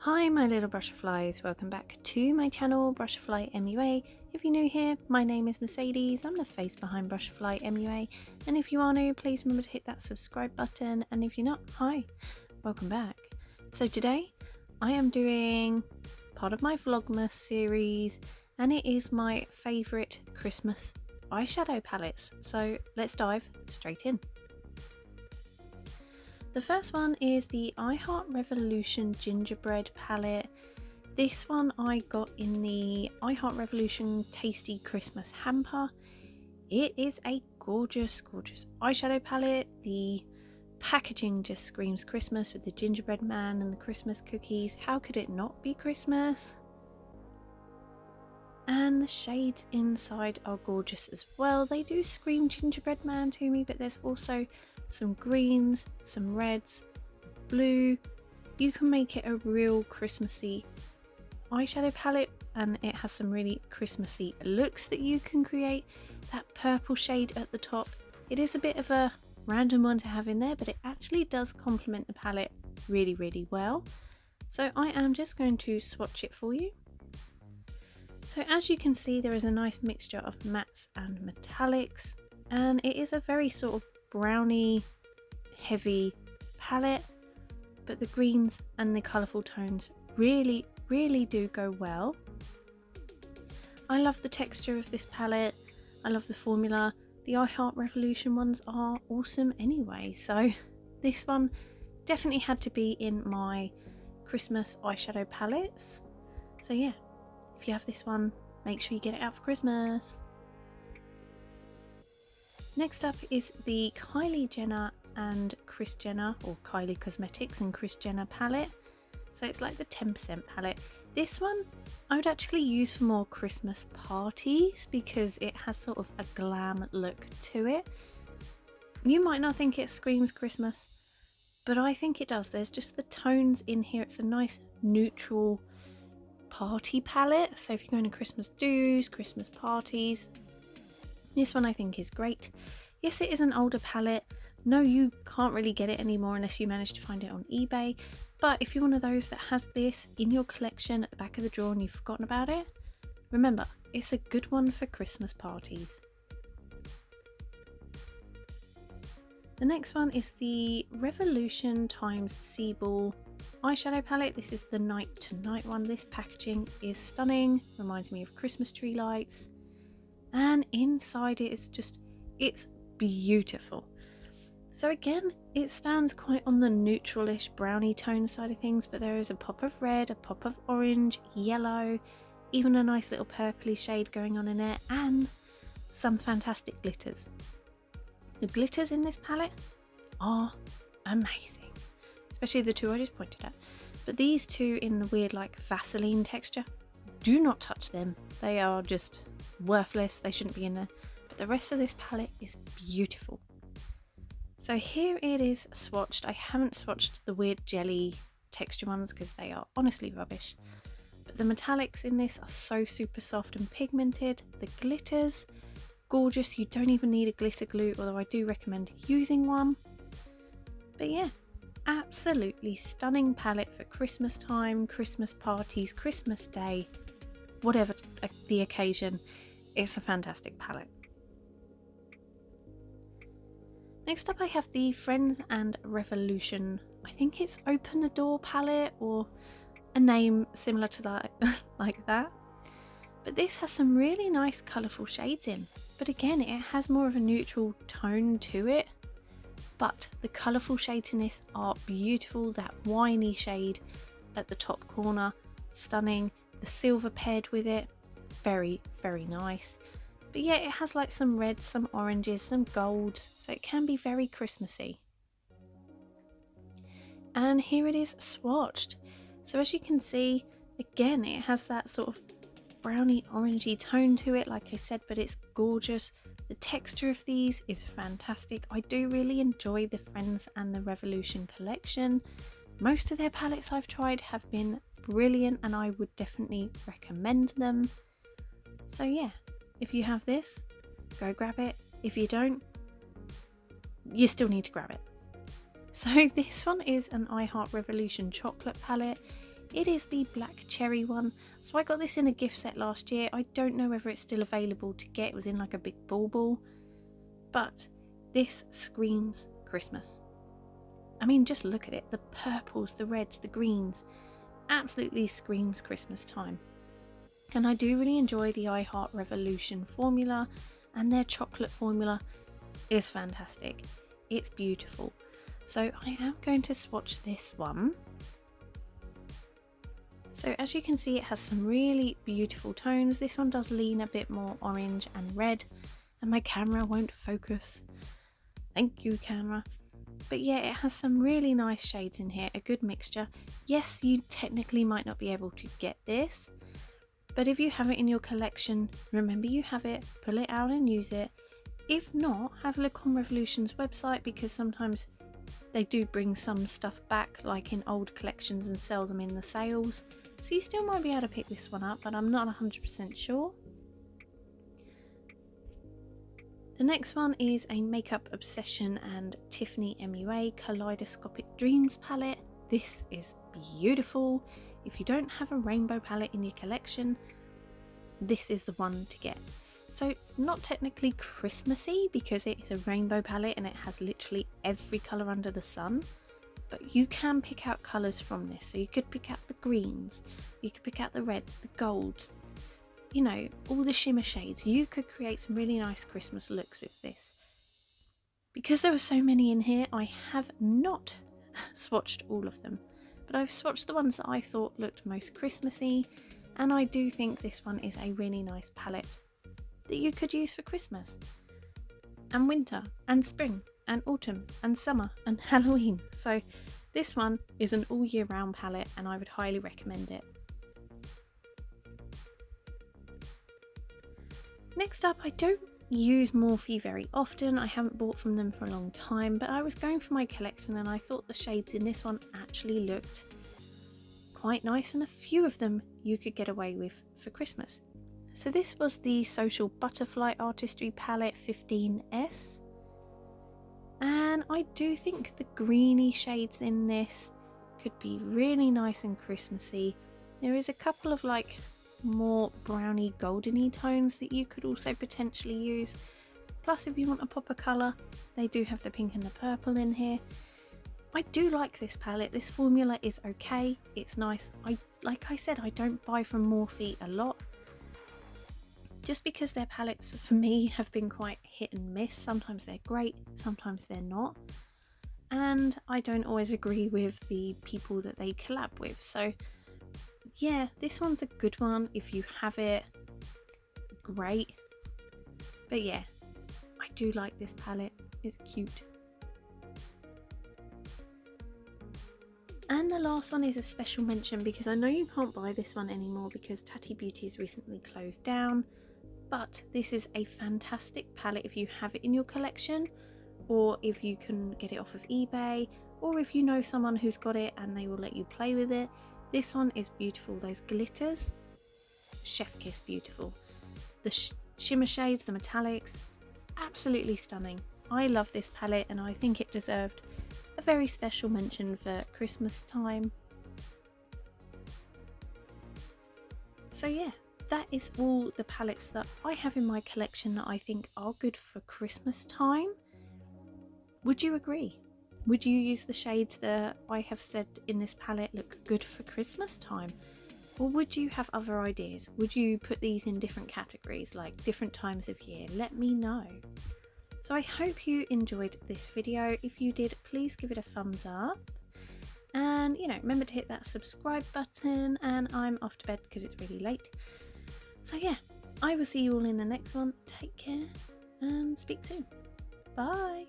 Hi my little butterflies, welcome back to my channel Butterfly MUA. If you're new here, my name is Mercedes, I'm the face behind Butterfly MUA, and if you are new, please remember to hit that subscribe button, and if you're not, hi, welcome back. So today I am doing part of my Vlogmas series, and it is my favourite Christmas eyeshadow palettes, so let's dive straight in. The first one is the I Heart Revolution Gingerbread palette. This one I got in the I Heart Revolution Tasty Christmas hamper. It is a gorgeous eyeshadow palette. The packaging just screams Christmas with the gingerbread man and the Christmas cookies. How could it not be Christmas? And the shades inside are gorgeous as well. They do scream gingerbread man to me, but there's also some greens, some reds, blue. You can make it a real Christmassy eyeshadow palette, and it has some really Christmassy looks that you can create. That purple shade at the top, it is a bit of a random one to have in there, but it actually does complement the palette really well. So I am just going to swatch it for you. So as you can see, there is a nice mixture of mattes and metallics, and it is a very sort of browny heavy palette, but the greens and the colourful tones really do go well. I love the texture of this palette, I love the formula. The I Heart Revolution ones are awesome anyway, so this one definitely had to be in my Christmas eyeshadow palettes. So yeah, if you have this one, make sure you get it out for Christmas. Next up is the Kylie Jenner and Kris Jenner, or Kylie Cosmetics and Kris Jenner palette. So it's like the 10% palette. This one I would actually use for more Christmas parties because it has sort of a glam look to it. You might not think it screams Christmas, but I think it does. There's just the tones in here. It's a nice neutral party palette. So if you're going to Christmas do's, Christmas parties, this one I think is great. Yes, it is an older palette. No, you can't really get it anymore unless you manage to find it on eBay. But if you're one of those that has this in your collection at the back of the drawer and you've forgotten about it, remember, it's a good one for Christmas parties. The next one is the Revolution x Seaball eyeshadow palette. This is the Night to Night one. This packaging is stunning, reminds me of Christmas tree lights. And inside it is just, it's beautiful. So again, it stands quite on the neutralish browny tone side of things, but there is a pop of red, a pop of orange, yellow, even a nice little purpley shade going on in there, and some fantastic glitters. The glitters in this palette are amazing, especially the two I just pointed at. But these two in the weird like Vaseline texture, do not touch them. They are just worthless, they shouldn't be in there, but the rest of this palette is beautiful. So here it is swatched. I haven't swatched the weird jelly texture ones because they are honestly rubbish, but the metallics in this are so super soft and pigmented. The glitters, gorgeous. You don't even need a glitter glue, although I do recommend using one. But yeah, absolutely stunning palette for Christmas time, Christmas parties, Christmas Day, whatever the occasion. It's a fantastic palette. Next up I have the Friends and Revolution, I think it's Open the Door palette, or a name similar to that like that. But this has some really nice colourful shades in, but again it has more of a neutral tone to it. But the colourful shades in this are beautiful. That winey shade at the top corner, stunning. The silver paired with it, very nice. But yeah, it has like some reds, some oranges, some golds, so it can be very Christmassy. And here it is swatched. So as you can see, again it has that sort of browny orangey tone to it, like I said, but it's gorgeous. The texture of these is fantastic. I do really enjoy the Friends and the Revolution collection. Most of their palettes I've tried have been brilliant, and I would definitely recommend them. So yeah, if you have this, go grab it. If you don't, you still need to grab it. So this one is an I Heart Revolution chocolate palette. It is the black cherry one. So I got this in a gift set last year. I don't know whether it's still available to get. It was in like a big ball. But this screams Christmas. I mean, just look at it. The purples, the reds, the greens. Absolutely screams Christmas time. And I do really enjoy the I Heart Revolution formula, and their chocolate formula is fantastic. It's beautiful. So I am going to swatch this one. So as you can see, it has some really beautiful tones. This one does lean a bit more orange and red, and my camera won't focus. Thank you, camera. But yeah, it has some really nice shades in here, a good mixture. Yes, you technically might not be able to get this, but if you have it in your collection, remember you have it, pull it out and use it. If not, have a look on Revolution's website, because sometimes they do bring some stuff back, like in old collections, and sell them in the sales. So you still might be able to pick this one up, but I'm not 100% sure. The next one is a Makeup Obsession and Tiffany MUA Kaleidoscopic Dreams palette. This is beautiful. If you don't have a rainbow palette in your collection, this is the one to get. So not technically Christmassy because it is a rainbow palette and it has literally every colour under the sun, but you can pick out colours from this. So you could pick out the greens, you could pick out the reds, the golds, you know, all the shimmer shades. You could create some really nice Christmas looks with this. Because there were so many in here, I have not swatched all of them, but I've swatched the ones that I thought looked most Christmassy, and I do think this one is a really nice palette that you could use for Christmas and winter and spring and autumn and summer and Halloween. So this one is an all year round palette and I would highly recommend it. Next up, I don't use Morphe very often. I haven't bought from them for a long time, but I was going for my collection and I thought the shades in this one actually looked quite nice, and a few of them you could get away with for Christmas. So this was the Social Butterfly Artistry Palette 15S, and I do think the greeny shades in this could be really nice and Christmassy. There is a couple of like more browny goldeny tones that you could also potentially use, plus if you want a pop of colour, they do have the pink and the purple in here. I do like this palette. This formula is okay, it's nice. Like I said, I don't buy from Morphe a lot, just because their palettes for me have been quite hit and miss. Sometimes they're great, sometimes they're not, and I don't always agree with the people that they collab with. So yeah, this one's a good one. If you have it, great. But yeah, I do like this palette, it's cute. And the last one is a special mention because I know you can't buy this one anymore because Tatty Beauty has recently closed down, but this is a fantastic palette if you have it in your collection, or if you can get it off of eBay, or if you know someone who's got it and they will let you play with it. This one is beautiful. Those glitters, chef kiss beautiful. The shimmer shades, the metallics, absolutely stunning. I love this palette and I think it deserved a very special mention for Christmas time. So yeah, that is all the palettes that I have in my collection that I think are good for Christmas time. Would you agree? Would you use the shades that I have said in this palette look good for Christmas time? Or would you have other ideas? Would you put these in different categories, like different times of year? Let me know. So I hope you enjoyed this video. If you did, please give it a thumbs up. And, you know, remember to hit that subscribe button. And I'm off to bed because it's really late. So yeah, I will see you all in the next one. Take care and speak soon. Bye.